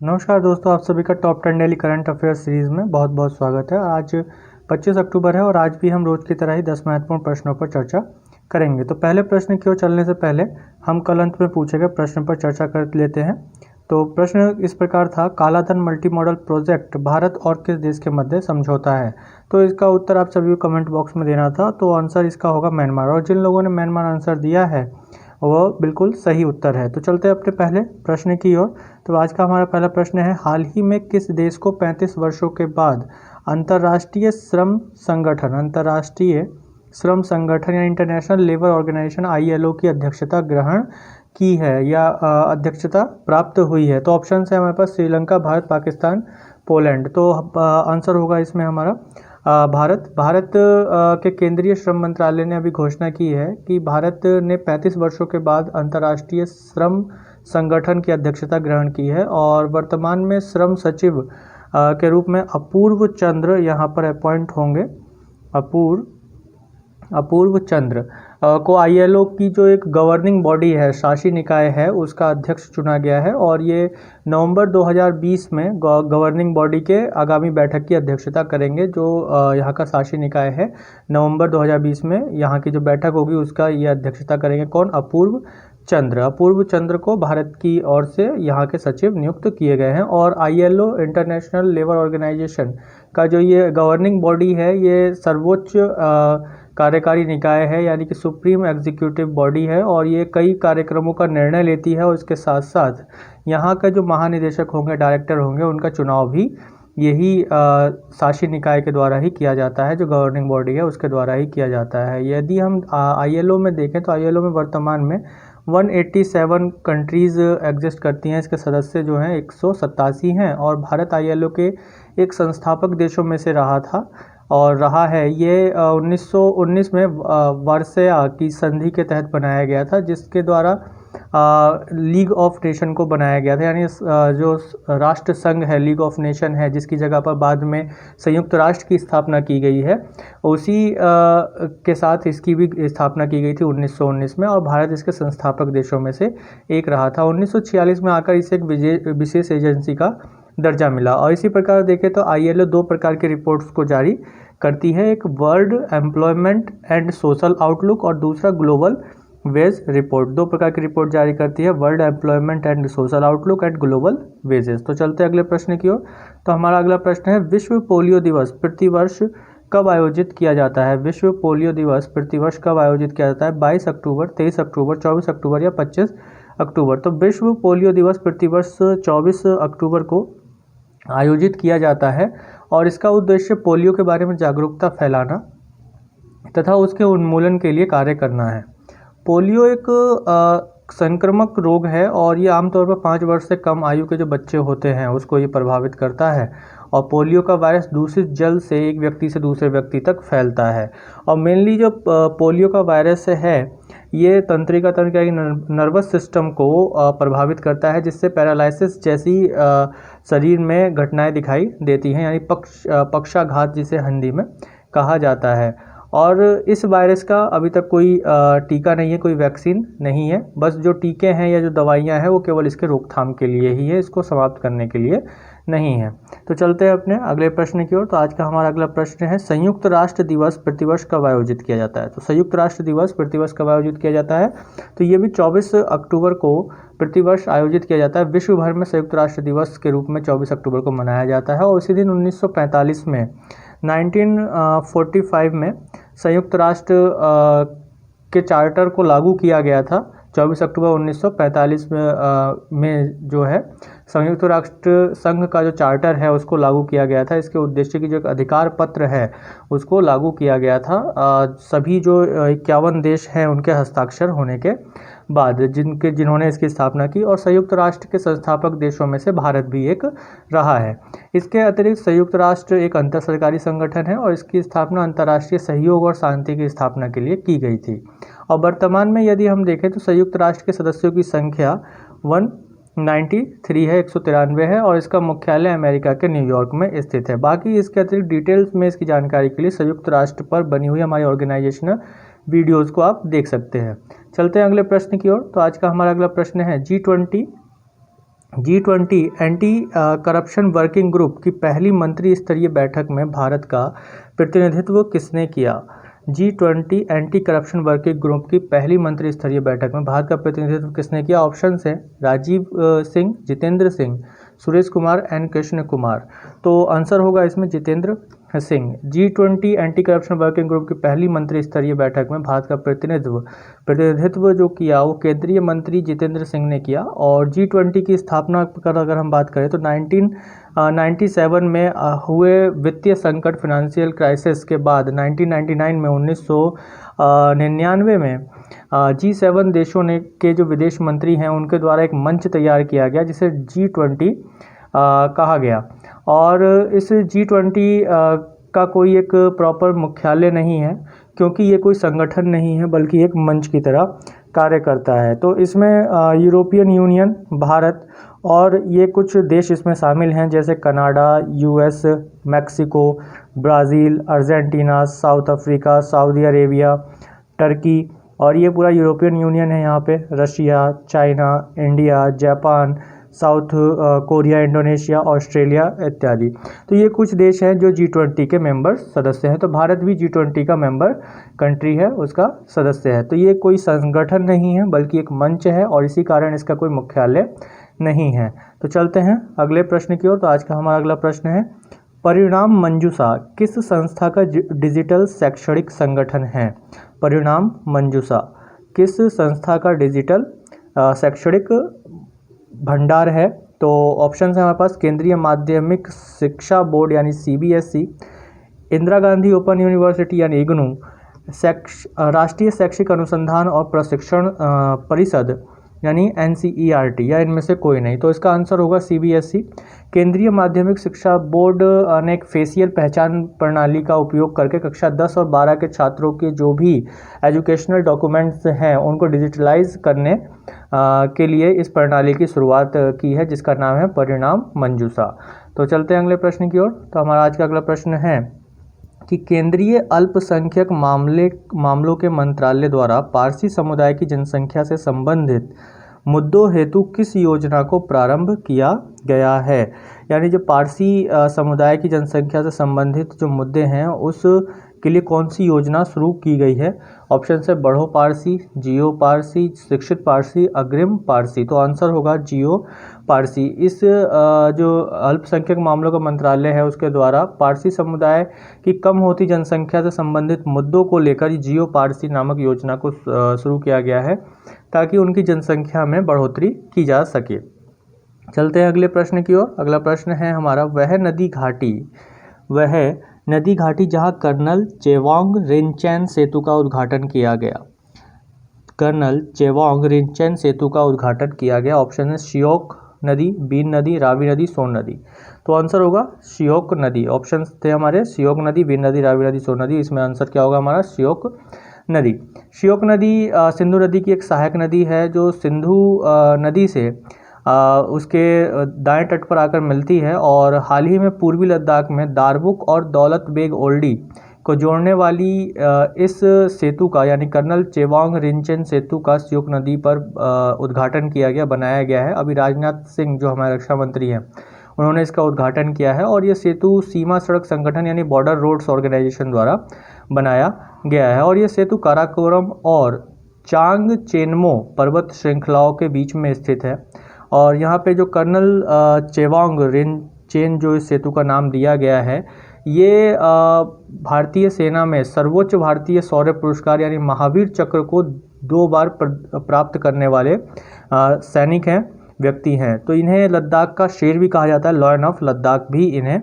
नमस्कार दोस्तों, आप सभी का top 10 daily current affairs series में बहुत बहुत स्वागत है। आज 25 अक्टूबर है और आज भी हम रोज की तरह ही 10 महत्वपूर्ण प्रश्नों पर चर्चा करेंगे। तो पहले प्रश्न की ओर चलने से पहले हम कल अंत में पूछे गए प्रश्न पर चर्चा कर लेते हैं। तो प्रश्न इस प्रकार था, काला धन मल्टी मॉडल प्रोजेक्ट भारत और किस देश के मध्य समझौता है। तो इसका उत्तर आप सभी को कमेंट बॉक्स में देना था। तो आंसर इसका होगा म्यांमार, और जिन लोगों ने म्यांमार आंसर दिया है वह बिल्कुल सही उत्तर है। तो चलते हैं अपने पहले प्रश्न की ओर। तो आज का हमारा पहला प्रश्न है, हाल ही में किस देश को 35 वर्षों के बाद अंतर्राष्ट्रीय श्रम संगठन या इंटरनेशनल लेबर ऑर्गेनाइजेशन ILO की अध्यक्षता ग्रहण की है या अध्यक्षता प्राप्त हुई है। तो ऑप्शन है हमारे पास श्रीलंका, भारत, पाकिस्तान, पोलैंड। तो आंसर होगा इसमें हमारा भारत के केंद्रीय श्रम मंत्रालय ने अभी घोषणा की है कि भारत ने 35 वर्षों के बाद अंतर्राष्ट्रीय श्रम संगठन की अध्यक्षता ग्रहण की है और वर्तमान में श्रम सचिव के रूप में अपूर्व चंद्र यहाँ पर अपॉइंट होंगे। अपूर्व चंद्र को ILO की जो एक गवर्निंग बॉडी है, शासी निकाय है, उसका अध्यक्ष चुना गया है और ये नवंबर 2020 में गवर्निंग बॉडी के आगामी बैठक की अध्यक्षता करेंगे। जो यहाँ का शासी निकाय है, नवंबर 2020 में यहाँ की जो बैठक होगी उसका ये अध्यक्षता करेंगे। कौन? अपूर्व चंद्र को भारत की ओर से यहाँ के सचिव नियुक्त किए गए हैं। और ILO इंटरनेशनल लेबर ऑर्गेनाइजेशन का जो ये गवर्निंग बॉडी है, ये सर्वोच्च कार्यकारी निकाय है, यानी कि सुप्रीम एग्जीक्यूटिव बॉडी है और ये कई कार्यक्रमों का निर्णय लेती है और इसके साथ साथ यहाँ का जो महानिदेशक होंगे, डायरेक्टर होंगे, उनका चुनाव भी यही शासी निकाय के द्वारा ही किया जाता है। जो गवर्निंग बॉडी है उसके द्वारा ही किया जाता है। यदि हम ILO में देखें तो ILO में वर्तमान में 187 कंट्रीज़ एग्जिस्ट करती हैं। इसके सदस्य जो हैं 187 हैं और भारत ILO के एक संस्थापक देशों में से रहा था और रहा है। ये 1919 में वर्सया की संधि के तहत बनाया गया था, जिसके द्वारा लीग ऑफ नेशन को बनाया गया था, यानी जो राष्ट्र संघ है, लीग ऑफ नेशन है, जिसकी जगह पर बाद में संयुक्त राष्ट्र की स्थापना की गई है, उसी के साथ इसकी भी स्थापना की गई थी 1919 में और भारत इसके संस्थापक देशों में से एक रहा था। 1946 में आकर इसे एक विशेष एजेंसी का दर्जा मिला। और इसी प्रकार देखें तो ILO दो प्रकार के रिपोर्ट्स को जारी करती है, एक world employment and social outlook और दूसरा ग्लोबल वेज रिपोर्ट। दो प्रकार की रिपोर्ट जारी करती है, world employment and social outlook and global wages. तो चलते हैं अगले प्रश्न की ओर। तो हमारा अगला प्रश्न है, विश्व पोलियो दिवस प्रतिवर्ष कब आयोजित किया जाता है। विश्व पोलियो दिवस प्रतिवर्ष कब आयोजित किया जाता है? 22 अक्टूबर, 23 अक्टूबर, 24 अक्टूबर या 25 अक्टूबर। तो विश्व पोलियो दिवस प्रतिवर्ष 24 अक्टूबर को आयोजित किया जाता है और इसका उद्देश्य पोलियो के बारे में जागरूकता फैलाना तथा उसके उन्मूलन के लिए कार्य करना है। पोलियो एक संक्रामक रोग है और ये आमतौर पर 5 वर्ष से कम आयु के जो बच्चे होते हैं उसको ये प्रभावित करता है और पोलियो का वायरस दूषित जल से एक व्यक्ति से दूसरे व्यक्ति तक फैलता है। और मेनली जो पोलियो का वायरस है ये तंत्रिका तंत्र यानी नर्वस सिस्टम को प्रभावित करता है, जिससे पैरालिसिस जैसी शरीर में घटनाएं दिखाई देती हैं, यानी पक्षाघात जिसे हिंदी में कहा जाता है। और इस वायरस का अभी तक कोई टीका नहीं है, कोई वैक्सीन नहीं है। बस जो टीके हैं या जो दवाइयां हैं वो केवल इसके रोकथाम के लिए ही है, इसको समाप्त करने के लिए नहीं है। तो चलते हैं अपने अगले प्रश्न की ओर। तो आज का हमारा अगला प्रश्न है, संयुक्त राष्ट्र दिवस प्रतिवर्ष कब आयोजित किया जाता है। तो संयुक्त राष्ट्र दिवस प्रतिवर्ष कब आयोजित किया जाता है? तो ये भी 24 अक्टूबर को प्रतिवर्ष आयोजित किया जाता है। विश्व भर में संयुक्त राष्ट्र दिवस के रूप में 24 अक्टूबर को मनाया जाता है और उसी दिन 1945 में 1945 में संयुक्त राष्ट्र के चार्टर को लागू किया गया था। 24 अक्टूबर 1945 में जो है संयुक्त राष्ट्र संघ का जो चार्टर है उसको लागू किया गया था। इसके उद्देश्य की जो एक अधिकार पत्र है उसको लागू किया गया था सभी जो 51 देश हैं उनके हस्ताक्षर होने के बाद, जिन्होंने इसकी स्थापना की। और संयुक्त राष्ट्र के संस्थापक देशों में से भारत भी एक रहा है। इसके अतिरिक्त संयुक्त राष्ट्र एक अंतर सरकारी संगठन है और इसकी स्थापना अंतर्राष्ट्रीय सहयोग और शांति की स्थापना के लिए की गई थी। और वर्तमान में यदि हम देखें तो संयुक्त राष्ट्र के सदस्यों की संख्या 193 है, 193 है और इसका मुख्यालय अमेरिका के न्यूयॉर्क में स्थित है। बाकी इसके अतिरिक्त डिटेल्स में इसकी जानकारी के लिए संयुक्त राष्ट्र पर बनी हुई हमारी ऑर्गेनाइजेशनल वीडियोज़ को आप देख सकते हैं। चलते हैं अगले प्रश्न की ओर। तो आज का हमारा अगला प्रश्न है, G20 G20 anti corruption working group की पहली मंत्री स्तरीय बैठक में भारत का प्रतिनिधित्व किसने किया? G20 anti corruption working group की पहली मंत्री स्तरीय बैठक में भारत का प्रतिनिधित्व किसने किया? ऑप्शन है राजीव सिंह, जितेंद्र सिंह, सुरेश कुमार एंड कृष्ण कुमार। तो आंसर होगा इसमें Jitendra Singh. G20 anti corruption working group की पहली मंत्री स्तरीय बैठक में भारत का प्रतिनिधित्व जो किया वो केंद्रीय मंत्री जितेंद्र सिंह ने किया। और G20 की स्थापना पर अगर हम बात करें तो 1997 में हुए वित्तीय संकट फाइनेंशियल क्राइसिस के बाद 1999 में 1999 में G7 देशों ने के जो विदेश मंत्री हैं उनके द्वारा एक मंच तैयार किया गया जिसे G20 कहा गया। और इस G20 का कोई एक प्रॉपर मुख्यालय नहीं है क्योंकि ये कोई संगठन नहीं है बल्कि एक मंच की तरह कार्य करता है। तो इसमें यूरोपियन यूनियन, भारत और ये कुछ देश इसमें शामिल हैं जैसे Canada, US, Mexico, Brazil, Argentina, south Africa, Saudi Arabia, Turkey और ये पूरा यूरोपियन यूनियन है। यहाँ पे Russia, China, India, Japan, south Korea, Indonesia, Australia इत्यादि। तो ये कुछ देश हैं जो G20 के मेंबर सदस्य हैं। तो भारत भी G20 का मेंबर कंट्री है, उसका सदस्य है। तो ये कोई संगठन नहीं है बल्कि एक मंच है और इसी कारण इसका कोई मुख्यालय नहीं है। तो चलते हैं अगले प्रश्न की ओर। तो आज का हमारा अगला प्रश्न है, परिणाम मंजूषा किस संस्था का डिजिटल शैक्षणिक संगठन है? परिणाम मंजूषा किस संस्था का डिजिटल शैक्षणिक भंडार है? तो ऑप्शन है हमारे पास केंद्रीय माध्यमिक शिक्षा बोर्ड यानी CBSE, Indira Gandhi open university यानी इग्नू, राष्ट्रीय शैक्षिक अनुसंधान और प्रशिक्षण परिषद यानी NCERT या इनमें से कोई नहीं। तो इसका आंसर होगा CBSE। केंद्रीय माध्यमिक शिक्षा बोर्ड ने एक फेशियल पहचान प्रणाली का उपयोग करके कक्षा 10 और 12 के छात्रों के जो भी एजुकेशनल डॉक्यूमेंट्स हैं उनको डिजिटलाइज करने के लिए इस प्रणाली की शुरुआत की है जिसका नाम है परिणाम मंजूषा। तो चलते हैं अगले प्रश्न की ओर। तो हमारा आज का अगला प्रश्न है कि केंद्रीय अल्पसंख्यक मामलों के मंत्रालय द्वारा पारसी समुदाय की जनसंख्या से संबंधित मुद्दों हेतु किस योजना को प्रारंभ किया गया है? यानी जो पारसी समुदाय की जनसंख्या से संबंधित जो मुद्दे हैं उस के लिए कौन सी योजना शुरू की गई है? ऑप्शन है बढ़ो पारसी, जियो पारसी, शिक्षित पारसी, अग्रिम पारसी। तो आंसर होगा जियो पारसी। इस जो अल्पसंख्यक मामलों का मंत्रालय है उसके द्वारा पारसी समुदाय की कम होती जनसंख्या से संबंधित मुद्दों को लेकर जियो पारसी नामक योजना को शुरू किया गया है ताकि उनकी जनसंख्या में बढ़ोतरी की जा सके। चलते हैं अगले प्रश्न की ओर। अगला प्रश्न है हमारा, वह नदी घाटी जहां कर्नल चेवांग रिनचेन सेतु का उद्घाटन किया गया। कर्नल चेवांग रिनचेन सेतु का उद्घाटन किया गया। ऑप्शन है श्योक नदी, बीन नदी, रावी नदी, सोन नदी। तो आंसर होगा श्योक नदी। ऑप्शन थे हमारे श्योक नदी, बीन नदी, रावी नदी, सोन नदी। इसमें आंसर क्या होगा हमारा श्योक नदी। श्योक नदी सिंधु नदी की एक सहायक नदी है जो सिंधु नदी से उसके दाएं तट पर आकर मिलती है और हाल ही में पूर्वी लद्दाख में दारबुक और दौलत बेग ओल्डी को जोड़ने वाली इस सेतु का यानी कर्नल चेवांग रिनचेन सेतु का श्योक नदी पर उद्घाटन किया गया, बनाया गया है। अभी राजनाथ सिंह जो हमारे रक्षा मंत्री हैं उन्होंने इसका उद्घाटन किया है और ये सेतु सीमा सड़क संगठन यानी बॉर्डर रोड्स ऑर्गेनाइजेशन द्वारा बनाया गया है। और ये सेतु काराकोरम और चांगचेनमो पर्वत श्रृंखलाओं के बीच में स्थित है। और यहाँ पे जो कर्नल चेवांग रिनचेन जो इस सेतु का नाम दिया गया है ये भारतीय सेना में सर्वोच्च भारतीय शौर्य पुरस्कार यानी महावीर चक्र को 2 बार प्राप्त करने वाले सैनिक हैं, व्यक्ति हैं। तो इन्हें लद्दाख का शेर भी कहा जाता है, लॉयन ऑफ लद्दाख भी इन्हें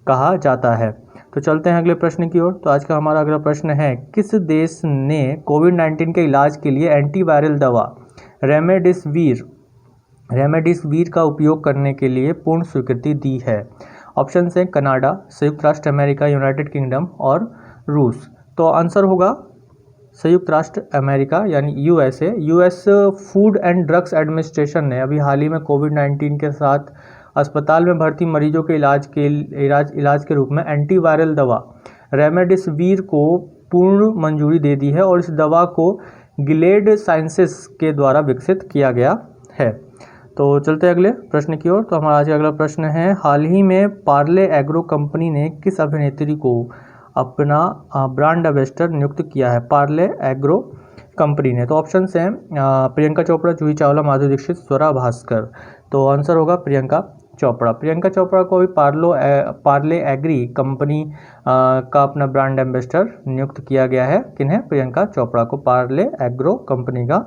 कहा जाता है। तो चलते हैं अगले प्रश्न की ओर। तो आज का हमारा अगला प्रश्न है, किस देश ने कोविड-19 के इलाज के लिए एंटीवायरल दवा रेमडेसिविर का उपयोग करने के लिए पूर्ण स्वीकृति दी है? ऑप्शन है कनाडा, संयुक्त राष्ट्र अमेरिका, यूनाइटेड किंगडम और रूस। तो आंसर होगा संयुक्त राष्ट्र अमेरिका यानी USA। US food and drugs administration ने अभी हाल ही में कोविड-19 के साथ अस्पताल में भर्ती मरीजों के इलाज के रूप में एंटीवायरल दवा रेमडेसिविर को पूर्ण मंजूरी दे दी है और इस दवा को गिलेड साइंसेस के द्वारा विकसित किया गया है। तो चलते हैं अगले प्रश्न की ओर। तो हमारा आज का अगला प्रश्न है, हाल ही में पार्ले एग्रो कंपनी ने किस अभिनेत्री को अपना ब्रांड एम्बेसडर नियुक्त किया है? पार्ले एग्रो कंपनी ने। तो ऑप्शन हैं प्रियंका चोपड़ा, जूही चावला, माधुरी दीक्षित, स्वरा भास्कर। तो आंसर होगा प्रियंका चोपड़ा। प्रियंका चोपड़ा को अभी पार्ले एग्री कंपनी का अपना ब्रांड एम्बेसडर नियुक्त किया गया है। किन्हें? प्रियंका चोपड़ा को पार्ले एग्रो कंपनी का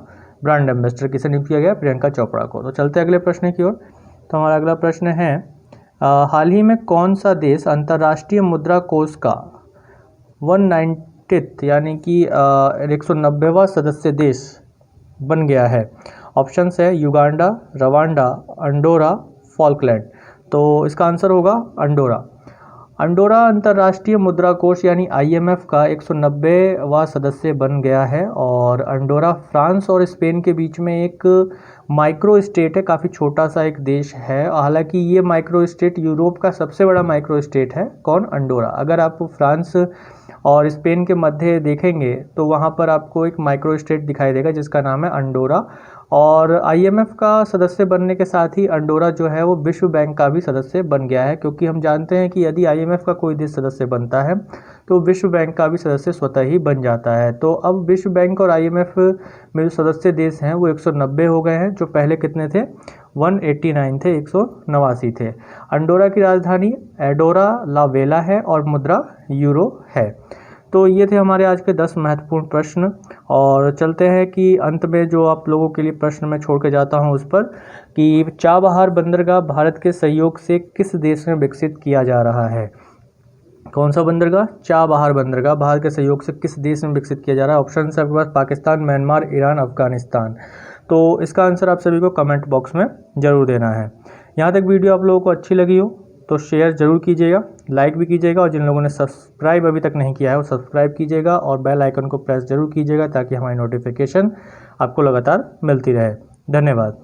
ब्रांड एम्बेसडर किसे नियुक्त किया गया? प्रियंका चोपड़ा को। तो चलते अगले प्रश्न की ओर। तो हमारा अगला प्रश्न है, हाल ही में कौन सा देश अंतर्राष्ट्रीय मुद्रा कोष का 190th यानी कि 190वां सदस्य देश बन गया है? ऑप्शन है युगांडा, रवांडा, अंडोरा, फॉल्कलैंड। तो इसका आंसर होगा अंडोरा। अंडोरा अंतर्राष्ट्रीय मुद्रा कोष यानी IMF का 190वां सदस्य बन गया है। और अंडोरा फ्रांस और स्पेन के बीच में एक माइक्रो स्टेट है, काफ़ी छोटा सा एक देश है। हालांकि ये माइक्रो स्टेट यूरोप का सबसे बड़ा माइक्रो स्टेट है। कौन? अंडोरा। अगर आप फ्रांस और स्पेन के मध्य देखेंगे तो वहाँ पर आपको एक माइक्रो स्टेट दिखाई देगा जिसका नाम है अंडोरा। और IMF का सदस्य बनने के साथ ही अंडोरा जो है वो विश्व बैंक का भी सदस्य बन गया है, क्योंकि हम जानते हैं कि यदि IMF का कोई देश सदस्य बनता है तो विश्व बैंक का भी सदस्य स्वतः ही बन जाता है। तो अब विश्व बैंक और IMF में जो सदस्य देश हैं वो 190 हो गए हैं, जो पहले कितने थे? 189 थे, 189 थे। अंडोरा की राजधानी एडोरा ला वेला है और मुद्रा यूरो है। तो ये थे हमारे आज के 10 महत्वपूर्ण प्रश्न। और चलते हैं कि अंत में जो आप लोगों के लिए प्रश्न मैं छोड़ के जाता हूं उस पर, कि चाबहार बंदरगाह भारत के सहयोग से किस देश में विकसित किया जा रहा है? कौन सा बंदरगाह? चाबहार बंदरगाह भारत के सहयोग से किस देश में विकसित किया जा रहा है? ऑप्शन है आपके पास पाकिस्तान, म्यांमार, ईरान, अफगानिस्तान। तो इसका आंसर आप सभी को कमेंट बॉक्स में ज़रूर देना है। यहाँ तक वीडियो आप लोगों को अच्छी लगी हो तो शेयर ज़रूर कीजिएगा, लाइक भी कीजिएगा, और जिन लोगों ने सब्सक्राइब अभी तक नहीं किया है वो सब्सक्राइब कीजिएगा और बेल आइकन को प्रेस ज़रूर कीजिएगा ताकि हमारी नोटिफिकेशन आपको लगातार मिलती रहे। धन्यवाद।